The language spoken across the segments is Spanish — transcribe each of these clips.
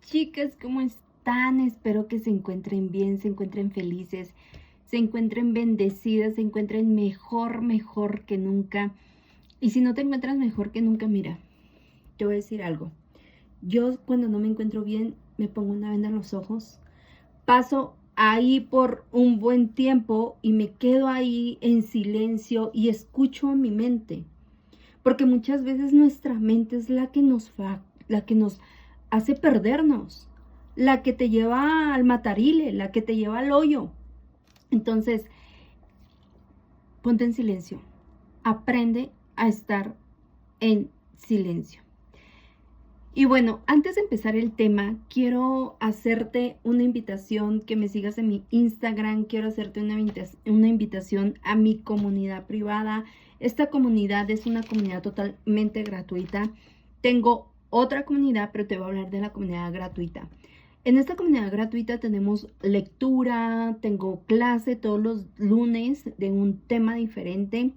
chicas, ¿cómo están? Espero que se encuentren bien, se encuentren felices, se encuentren bendecidas, se encuentren mejor que nunca. Y si no te encuentras mejor que nunca, mira, te voy a decir algo. Yo cuando no me encuentro bien, me pongo una venda en los ojos, paso ahí por un buen tiempo y me quedo ahí en silencio y escucho a mi mente. Porque muchas veces nuestra mente es la que nos hace perdernos, la que te lleva al matarile, la que te lleva al hoyo. Entonces, ponte en silencio. Aprende a estar en silencio. Y bueno, antes de empezar el tema, quiero hacerte una invitación, que me sigas en mi Instagram. Quiero hacerte una invitación a mi comunidad privada. Esta comunidad es una comunidad totalmente gratuita. Tengo otra comunidad, pero te voy a hablar de la comunidad gratuita. En esta comunidad gratuita tenemos lectura, tengo clase todos los lunes de un tema diferente.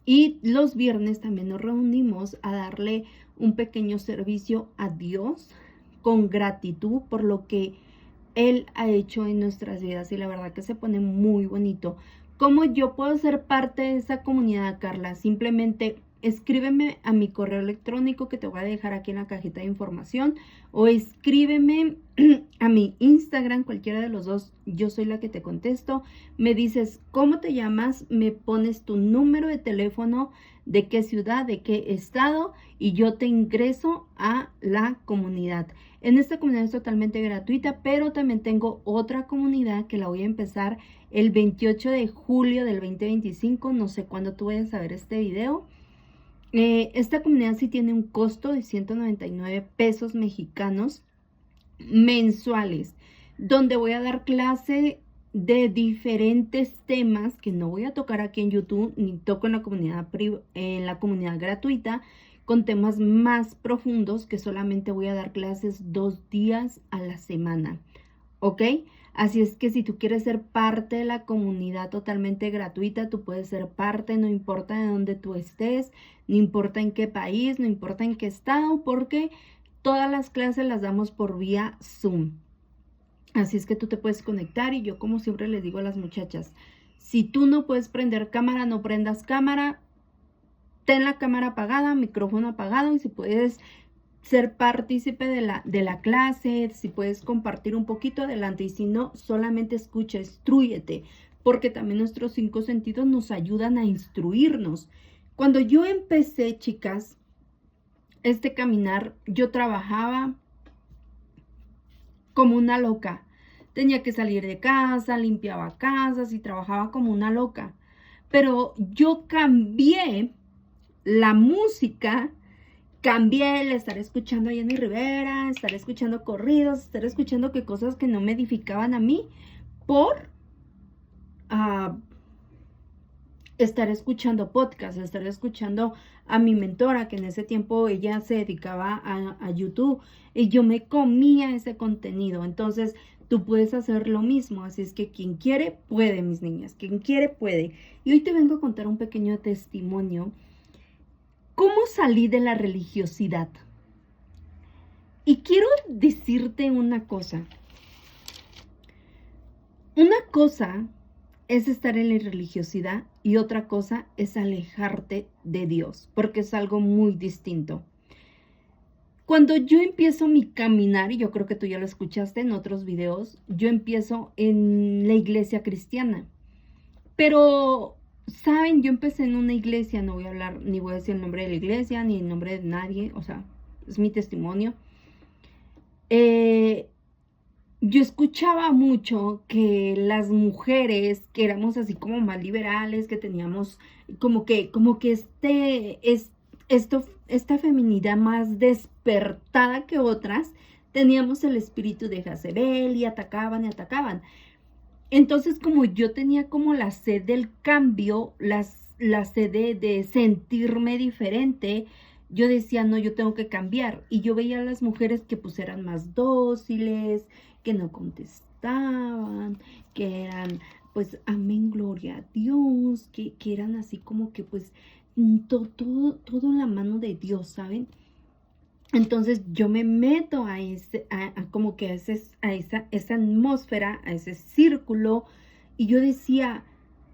Y los viernes también nos reunimos a darle un pequeño servicio a Dios con gratitud por lo que Él ha hecho en nuestras vidas. Y la verdad que se pone muy bonito. ¿Cómo yo puedo ser parte de esa comunidad, Carla? Simplemente escríbeme a mi correo electrónico que te voy a dejar aquí en la cajita de información, o escríbeme a mi Instagram, cualquiera de los dos. Yo soy la que te contesto. Me dices cómo te llamas, me pones tu número de teléfono, de qué ciudad, de qué estado, y yo te ingreso a la comunidad. En esta comunidad es totalmente gratuita, pero también tengo otra comunidad que la voy a empezar el 28 de julio del 2025. No sé cuándo tú vayas a ver este video. Esta comunidad sí tiene un costo de 199 pesos mexicanos mensuales, donde voy a dar clase de diferentes temas que no voy a tocar aquí en YouTube, ni toco en la comunidad gratuita, con temas más profundos que solamente voy a dar clases 2 días a la semana. ¿Ok? Así es que si tú quieres ser parte de la comunidad totalmente gratuita, tú puedes ser parte, no importa de dónde tú estés, no importa en qué país, no importa en qué estado, porque todas las clases las damos por vía Zoom. Así es que tú te puedes conectar, y yo, como siempre les digo a las muchachas, si tú no puedes prender cámara, no prendas cámara, ten la cámara apagada, micrófono apagado, y si puedes ser partícipe de la clase, si puedes compartir un poquito, adelante, y si no, solamente escucha, instrúyete, porque también nuestros 5 sentidos nos ayudan a instruirnos. Cuando yo empecé, chicas, este caminar, yo trabajaba como una loca. Tenía que salir de casa, limpiaba casas y trabajaba como una loca. Pero yo cambié la música. Cambié el estar escuchando a Jenny Rivera, estar escuchando corridos, estar escuchando cosas que no me edificaban a mí, por estar escuchando podcast, estar escuchando a mi mentora, que en ese tiempo ella se dedicaba a YouTube, y yo me comía ese contenido. Entonces tú puedes hacer lo mismo. Así es que quien quiere puede, mis niñas, quien quiere puede. Y hoy te vengo a contar un pequeño testimonio. ¿Cómo salí de la religiosidad? Y quiero decirte una cosa. Una cosa es estar en la religiosidad y otra cosa es alejarte de Dios, porque es algo muy distinto. Cuando yo empiezo mi caminar, y yo creo que tú ya lo escuchaste en otros videos, yo empiezo en la iglesia cristiana. Pero, ¿saben? Yo empecé en una iglesia, no voy a hablar, ni voy a decir el nombre de la iglesia, ni el nombre de nadie, o sea, es mi testimonio. Yo escuchaba mucho que las mujeres, que éramos así como más liberales, que teníamos como que esta feminidad más despertada que otras, teníamos el espíritu de Jezabel, y atacaban y atacaban. Entonces, como yo tenía como la sed del cambio, la sed de sentirme diferente, yo decía, no, yo tengo que cambiar. Y yo veía a las mujeres que pues eran más dóciles, que no contestaban, que eran pues amén, gloria a Dios, que eran así como que pues todo en la mano de Dios, ¿saben? Entonces yo me meto como que a esa atmósfera, a ese círculo, y yo decía,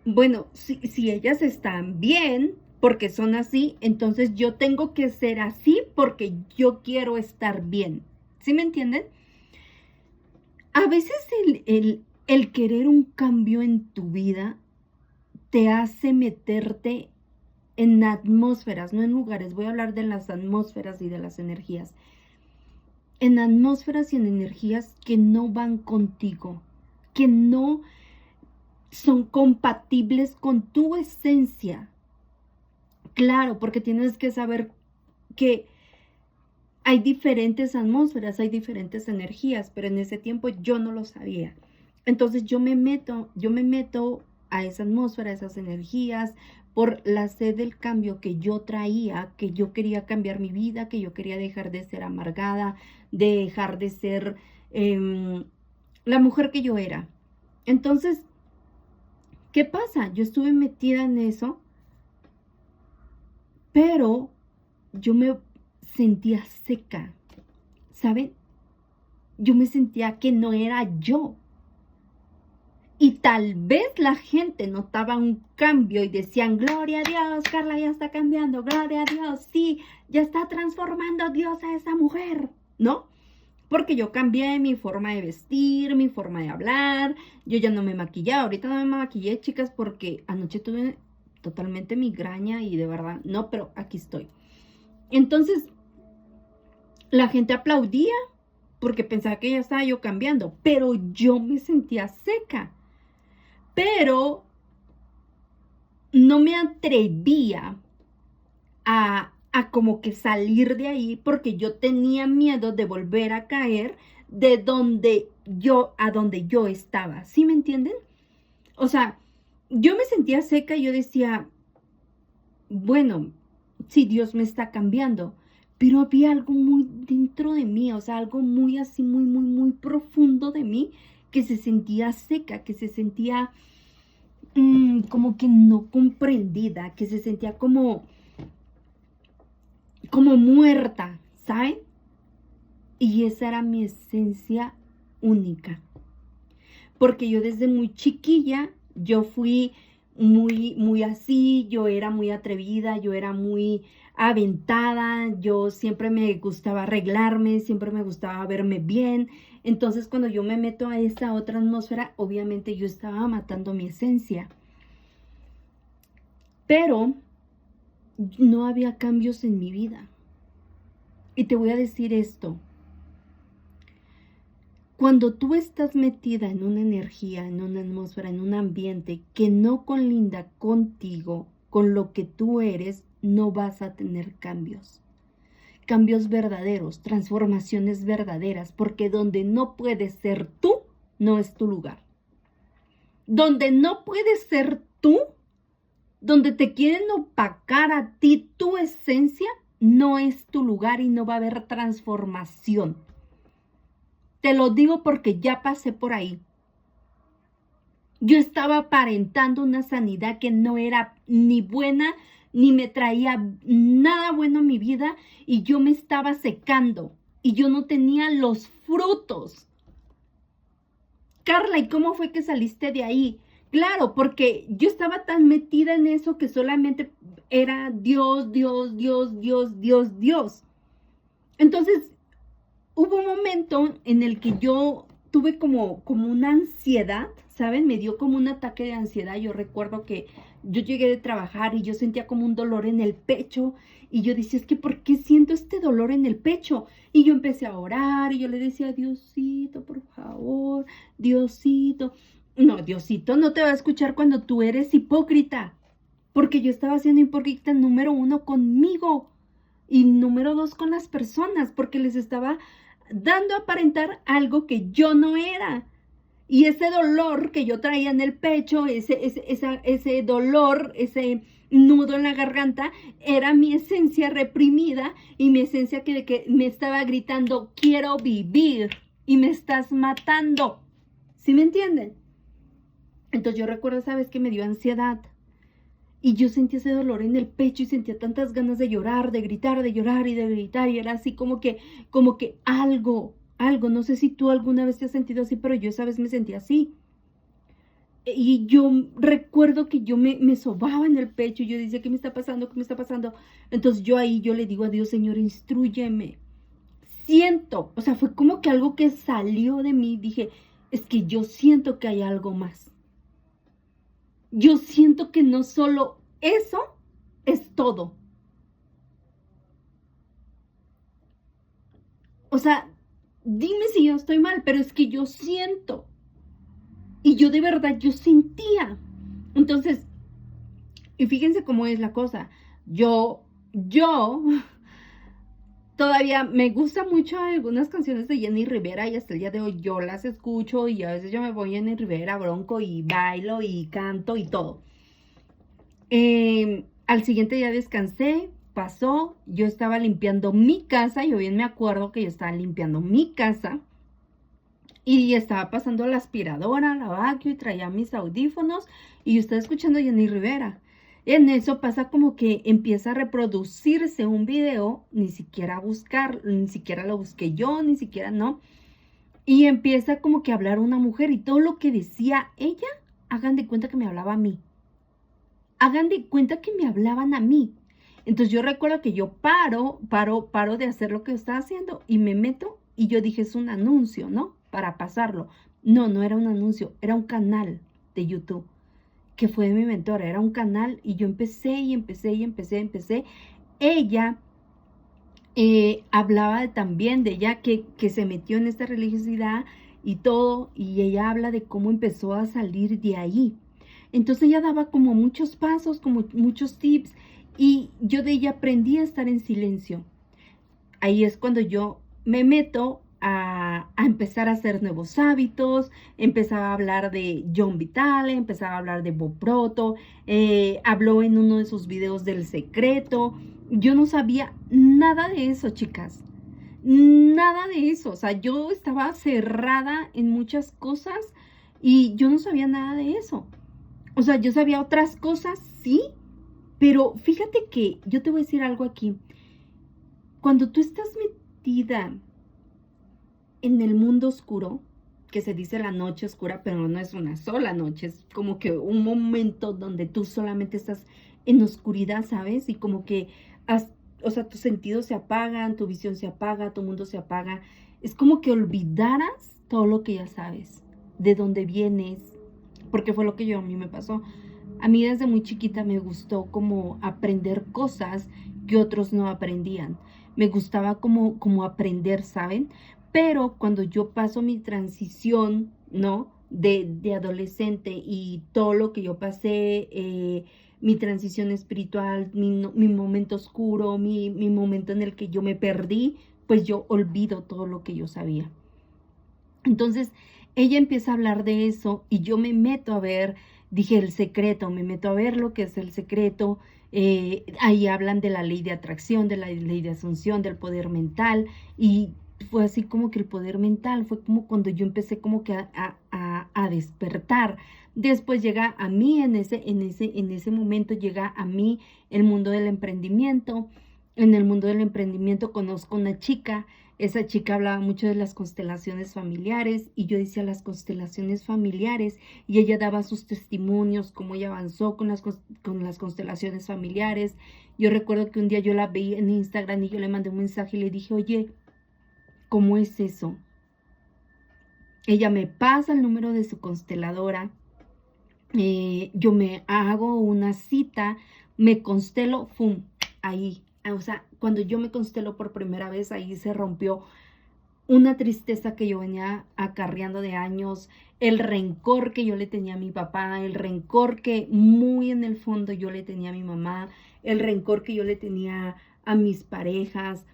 bueno, si ellas están bien, porque son así, entonces yo tengo que ser así porque yo quiero estar bien. ¿Sí me entienden? A veces el querer un cambio en tu vida te hace meterte en atmósferas, no en lugares. Voy a hablar de las atmósferas y de las energías. En atmósferas y en energías que no van contigo, que no son compatibles con tu esencia. Claro, porque tienes que saber que hay diferentes atmósferas, hay diferentes energías, pero en ese tiempo yo no lo sabía. Entonces yo me meto a esa atmósfera, a esas energías, por la sed del cambio que yo traía, que yo quería cambiar mi vida, que yo quería dejar de ser amargada, de dejar de ser la mujer que yo era. Entonces, ¿qué pasa? Yo estuve metida en eso, pero yo me sentía seca, ¿saben? Yo me sentía que no era yo. Y tal vez la gente notaba un cambio y decían, gloria a Dios, Carla ya está cambiando, gloria a Dios, sí, ya está transformando Dios a esa mujer, ¿no? Porque yo cambié mi forma de vestir, mi forma de hablar, yo ya no me maquillaba, ahorita no me maquillé, chicas, porque anoche tuve totalmente migraña y de verdad, no, pero aquí estoy. Entonces, la gente aplaudía porque pensaba que ya estaba yo cambiando, pero yo me sentía seca. Pero no me atrevía a como que salir de ahí porque yo tenía miedo de volver a caer de a donde yo estaba. ¿Sí me entienden? O sea, yo me sentía seca y yo decía, bueno, sí, Dios me está cambiando, pero había algo muy dentro de mí, o sea, algo muy así, muy, muy, muy profundo de mí que se sentía seca, que se sentía como que no comprendida, que se sentía como muerta, ¿saben? Y esa era mi esencia única. Porque yo desde muy chiquilla, yo fui muy así, yo era muy atrevida, yo era muy aventada, yo siempre me gustaba arreglarme, siempre me gustaba verme bien. Entonces cuando yo me meto a esa otra atmósfera, obviamente yo estaba matando mi esencia. Pero no había cambios en mi vida. Y te voy a decir esto. Cuando tú estás metida en una energía, en una atmósfera, en un ambiente que no colinda contigo, con lo que tú eres, no vas a tener cambios. Cambios verdaderos, transformaciones verdaderas, porque donde no puedes ser tú, no es tu lugar. Donde no puedes ser tú, donde te quieren opacar a ti tu esencia, no es tu lugar y no va a haber transformación. Te lo digo porque ya pasé por ahí. Yo estaba aparentando una sanidad que no era ni buena, ni me traía nada bueno a mi vida, y yo me estaba secando y yo no tenía los frutos. Carla, ¿y cómo fue que saliste de ahí? Claro, porque yo estaba tan metida en eso que solamente era Dios, Dios, Dios, Dios, Dios, Dios. Entonces, hubo un momento en el que yo tuve como una ansiedad, ¿saben? Me dio como un ataque de ansiedad. Yo recuerdo que yo llegué de trabajar y yo sentía como un dolor en el pecho. Y yo decía, es que ¿por qué siento este dolor en el pecho? Y yo empecé a orar y yo le decía, Diosito, por favor, Diosito. No, Diosito no te va a escuchar cuando tú eres hipócrita. Porque yo estaba siendo hipócrita, número 1, conmigo. Y número 2, con las personas. Porque les estaba dando a aparentar algo que yo no era. Y ese dolor que yo traía en el pecho, ese dolor, ese nudo en la garganta, era mi esencia reprimida y mi esencia que me estaba gritando, quiero vivir y me estás matando. ¿Sí me entienden? Entonces yo recuerdo esa vez que me dio ansiedad Y yo sentía ese dolor en el pecho y sentía tantas ganas de llorar, de gritar, de llorar y de gritar. Y era así como que algo. No sé si tú alguna vez te has sentido así, pero yo esa vez me sentía así. Y yo recuerdo que yo me sobaba en el pecho y yo decía, ¿qué me está pasando? ¿Qué me está pasando? Entonces yo le digo a Dios, Señor, instrúyeme. Siento, o sea, fue como que algo que salió de mí. Dije, es que yo siento que hay algo más. Yo siento que no solo eso es todo. O sea, dime si yo estoy mal, pero es que yo siento. Y yo de verdad, yo sentía. Entonces, y fíjense cómo es la cosa. Yo todavía me gustan mucho algunas canciones de Jenny Rivera y hasta el día de hoy yo las escucho y a veces yo me voy a Jenny Rivera, bronco y bailo y canto y todo. Al siguiente día descansé, pasó, yo estaba limpiando mi casa, yo bien me acuerdo que yo estaba limpiando mi casa y estaba pasando la aspiradora, la vacuum y traía mis audífonos y yo estaba escuchando a Jenny Rivera. En eso pasa como que empieza a reproducirse un video, ni siquiera a buscar, ni siquiera lo busqué yo, ni siquiera no. Y empieza como que a hablar una mujer y todo lo que decía ella, hagan de cuenta que me hablaba a mí. Hagan de cuenta que me hablaban a mí. Entonces yo recuerdo que yo paro de hacer lo que yo estaba haciendo y me meto y yo dije, es un anuncio, ¿no? Para pasarlo. No, no era un anuncio, era un canal de YouTube que fue de mi mentora, era un canal y yo empecé. Ella hablaba también de ella que se metió en esta religiosidad y todo, y ella habla de cómo empezó a salir de ahí. Entonces ella daba como muchos pasos, como muchos tips, y yo de ella aprendí a estar en silencio. Ahí es cuando yo me meto a empezar a hacer nuevos hábitos, empezaba a hablar de John Vitale, empezaba a hablar de Bob Proto, habló en uno de sus videos del secreto. Yo no sabía nada de eso, chicas. Nada de eso. O sea, yo estaba cerrada en muchas cosas y yo no sabía nada de eso. O sea, yo sabía otras cosas, sí, pero fíjate que yo te voy a decir algo aquí. Cuando tú estás metida en el mundo oscuro, que se dice la noche oscura, pero no es una sola noche, es como que un momento donde tú solamente estás en oscuridad, ¿sabes? Y como que, o sea, tus sentidos se apagan, tu visión se apaga, tu mundo se apaga. Es como que olvidaras todo lo que ya sabes, de dónde vienes, porque fue lo que a mí me pasó. A mí desde muy chiquita me gustó como aprender cosas que otros no aprendían. Me gustaba como aprender, ¿saben? Pero cuando yo paso mi transición, ¿no? De adolescente y todo lo que yo pasé, mi transición espiritual, mi momento oscuro, mi momento en el que yo me perdí, pues yo olvido todo lo que yo sabía. Entonces, ella empieza a hablar de eso y yo me meto a ver, dije el secreto, me meto a ver lo que es el secreto. Ahí hablan de la ley de atracción, de la ley de asunción, del poder mental, y fue así como que el poder mental fue como cuando yo empecé como que a despertar. Después llega a mí en ese momento llega a mí el mundo del emprendimiento. En el mundo del emprendimiento conozco una chica. Esa chica hablaba mucho de las constelaciones familiares y yo decía las constelaciones familiares y ella daba sus testimonios, cómo ella avanzó con las constelaciones familiares. Yo recuerdo que un día yo la vi en Instagram y yo le mandé un mensaje y le dije, oye, ¿cómo es eso? Ella me pasa el número de su consteladora, yo me hago una cita, me constelo, ¡fum! Ahí. O sea, cuando yo me constelo por primera vez, ahí se rompió una tristeza que yo venía acarreando de años, el rencor que yo le tenía a mi papá, el rencor que muy en el fondo yo le tenía a mi mamá, el rencor que yo le tenía a mis parejas.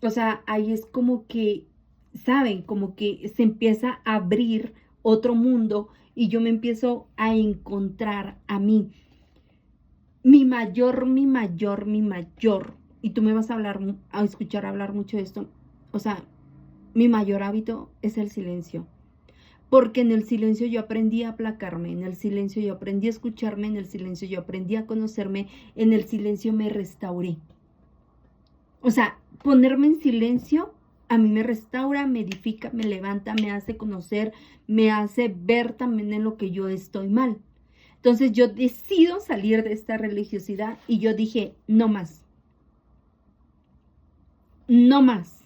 O sea, ahí es como que, ¿saben? Como que se empieza a abrir otro mundo y yo me empiezo a encontrar a mí. Mi mayor, y tú me vas a escuchar hablar mucho de esto, o sea, mi mayor hábito es el silencio. porque en el silencio yo aprendí a aplacarme, en el silencio yo aprendí a escucharme, en el silencio yo aprendí a conocerme, en el silencio me restauré. O sea, ponerme en silencio a mí me restaura, me edifica, me levanta, me hace conocer, me hace ver también en lo que yo estoy mal. Entonces yo decido salir de esta religiosidad y yo dije, no más. No más.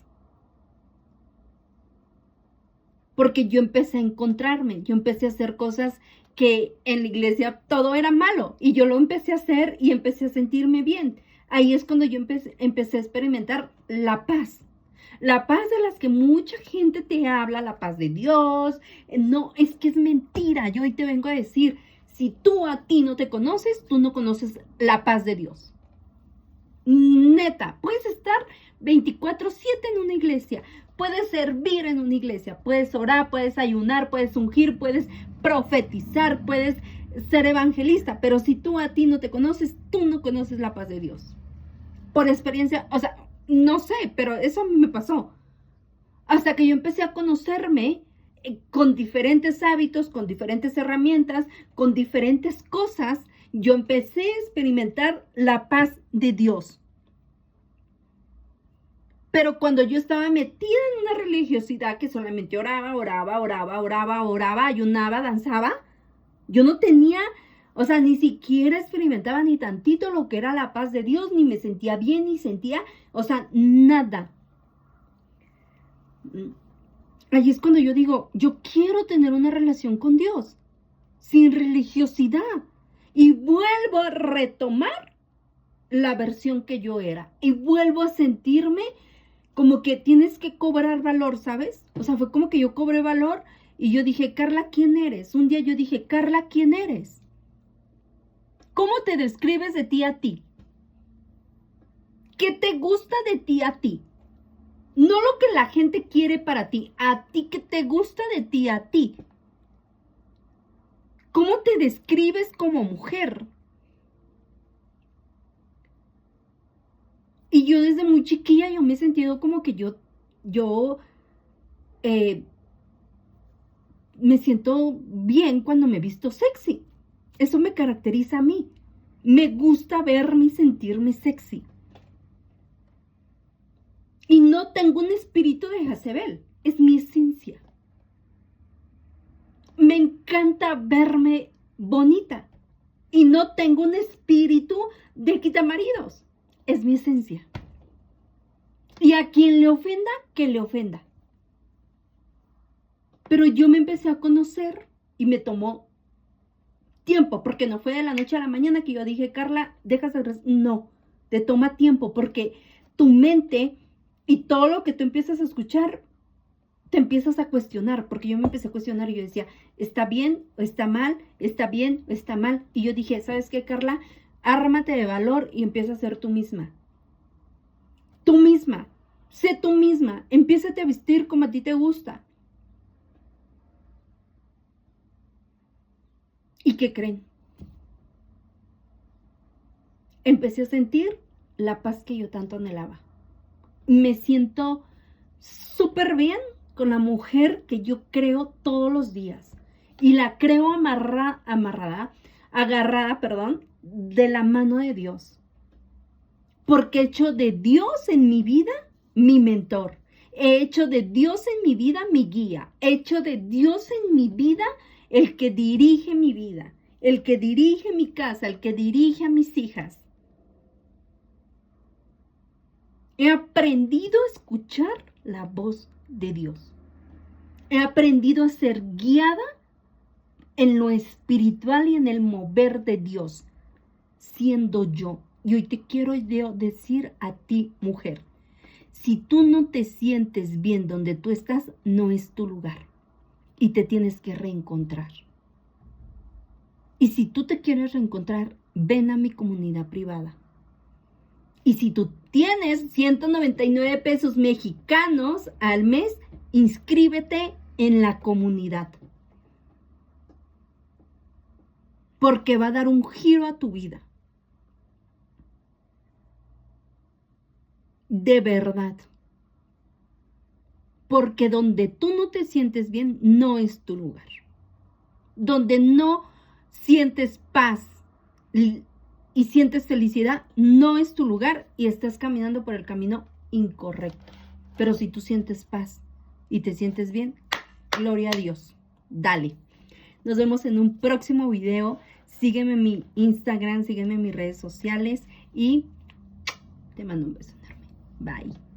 Porque yo empecé a encontrarme, yo empecé a hacer cosas que en la iglesia todo era malo y yo lo empecé a hacer y empecé a sentirme bien. Ahí es cuando yo empecé a experimentar la paz. La paz de las que mucha gente te habla, la paz de Dios. No, es que es mentira. Yo hoy te vengo a decir, si tú a ti no te conoces, tú no conoces la paz de Dios. Neta, puedes estar 24/7 en una iglesia, puedes servir en una iglesia, puedes orar, puedes ayunar, puedes ungir, puedes profetizar, puedes ser evangelista, pero si tú a ti no te conoces, tú no conoces la paz de Dios. Por experiencia, o sea, no sé, pero eso a mí me pasó. Hasta que yo empecé a conocerme con diferentes hábitos, con diferentes herramientas, con diferentes cosas, yo empecé a experimentar la paz de Dios. Pero cuando yo estaba metida en una religiosidad que solamente oraba, ayunaba, danzaba, yo no tenía, o sea, ni siquiera experimentaba ni tantito lo que era la paz de Dios, ni me sentía bien, ni sentía, o sea, nada. Ahí es cuando yo digo, yo quiero tener una relación con Dios, sin religiosidad. Y vuelvo a retomar la versión que yo era. Y vuelvo a sentirme como que tienes que cobrar valor, ¿sabes? O sea, fue como que yo cobré valor y yo dije, Carla, ¿quién eres? Un día yo dije, Carla, ¿quién eres? ¿Cómo te describes de ti a ti? ¿Qué te gusta de ti a ti? No lo que la gente quiere para ti, a ti, ¿qué te gusta de ti a ti? ¿Cómo te describes como mujer? Y yo desde muy chiquilla yo me he sentido como que yo me siento bien cuando me visto sexy. Eso me caracteriza a mí. Me gusta verme y sentirme sexy. Y no tengo un espíritu de Jezebel. Es mi esencia. Me encanta verme bonita. Y no tengo un espíritu de quitamaridos. Es mi esencia. Y a quien le ofenda, que le ofenda. Pero yo me empecé a conocer y me tomó tiempo, porque no fue de la noche a la mañana que yo dije, Carla, dejas de... No, te toma tiempo, porque tu mente y todo lo que tú empiezas a escuchar, te empiezas a cuestionar, porque yo me empecé a cuestionar y yo decía, ¿está bien o está mal? ¿Está bien o está mal? Y yo dije, ¿sabes qué, Carla? Ármate de valor y empieza a ser tú misma. Tú misma. Sé tú misma. Empiézate a vestir como a ti te gusta. ¿Y qué creen? Empecé a sentir la paz que yo tanto anhelaba. Me siento súper bien con la mujer que yo creo todos los días. Y la creo agarrada, de la mano de Dios. Porque he hecho de Dios en mi vida mi mentor. He hecho de Dios en mi vida mi guía. He hecho de Dios en mi vida el que dirige mi vida, el que dirige mi casa, el que dirige a mis hijas. He aprendido a escuchar la voz de Dios. He aprendido a ser guiada en lo espiritual y en el mover de Dios, siendo yo. Y hoy te quiero decir a ti, mujer, si tú no te sientes bien donde tú estás, no es tu lugar. Y te tienes que reencontrar. Y si tú te quieres reencontrar, ven a mi comunidad privada. Y si tú tienes 199 pesos mexicanos al mes, inscríbete en la comunidad. Porque va a dar un giro a tu vida. De verdad. porque donde tú no te sientes bien, no es tu lugar. Donde no sientes paz y sientes felicidad, no es tu lugar y estás caminando por el camino incorrecto. Pero si tú sientes paz y te sientes bien, gloria a Dios. Dale. Nos vemos en un próximo video. Sígueme en mi Instagram, sígueme en mis redes sociales y te mando un beso enorme. Bye.